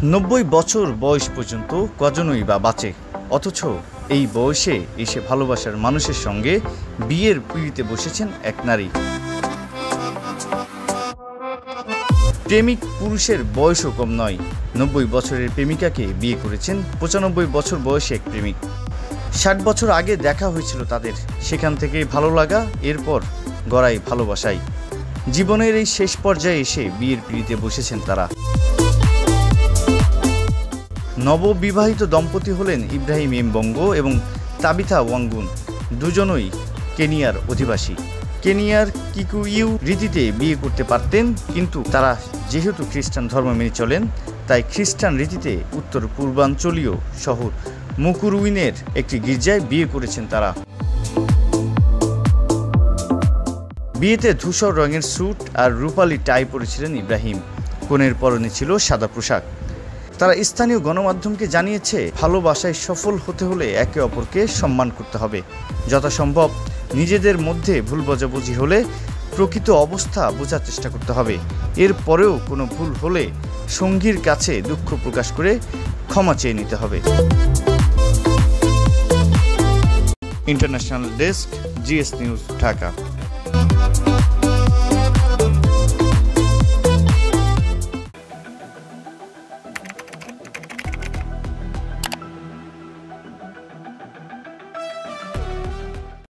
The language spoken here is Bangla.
90 বছর বয়স পর্যন্ত কজনই বা বাঁচে, অথচ এই বয়সে এসে ভালোবাসার মানুষের সঙ্গে বিয়ের পিঁড়িতে বসেছেন এক নারী। প্রেমিক পুরুষের বয়সও কম নয়। 90 বছরের প্রেমিকাকে বিয়ে করেছেন 95 বছর বয়সে এক প্রেমিক। 60 বছর আগে দেখা হয়েছিল তাদের, সেখান থেকেই ভালো লাগা, এরপর গড়ায় ভালোবাসায়। জীবনের এই শেষ পর্যায়ে এসে বিয়ের পিঁড়িতে বসেছেন তারা। নববিবাহিত দম্পতি হলেন ইব্রাহিম এমবঙ্গো এবং তাবিথা ওয়াঙ্গুন। দুজনই কেনিয়ার অধিবাসী। কেনিয়ার কিকুইউ রীতিতে বিয়ে করতে পারতেন, কিন্তু তারা যেহেতু খ্রিস্টান ধর্ম মেনে চলেন, তাই খ্রিস্টান রীতিতে উত্তর পূর্বাঞ্চলীয় শহর মুকুরুইনের একটি গির্জায় বিয়ে করেছেন তারা। বিয়েতে ধূসর রঙের স্যুট আর রূপালি টাই পরেছিলেন ইব্রাহিম। কনের পরনে ছিল সাদা পোশাক। তারা স্থানীয় গণমাধ্যমকে জানিয়েছে, ভালোবাসায় সফল হতে হলে একে অপরকে সম্মান করতে হবে। যথাসম্ভব নিজেদের মধ্যে ভুল বোঝাবুঝি হলে প্রকৃত অবস্থা বোঝার চেষ্টা করতে হবে। এরপরেও কোনো ভুল হলে সঙ্গীর কাছে দুঃখ প্রকাশ করে ক্ষমা চেয়ে নিতে হবে। International desk, GS news, Dhaka.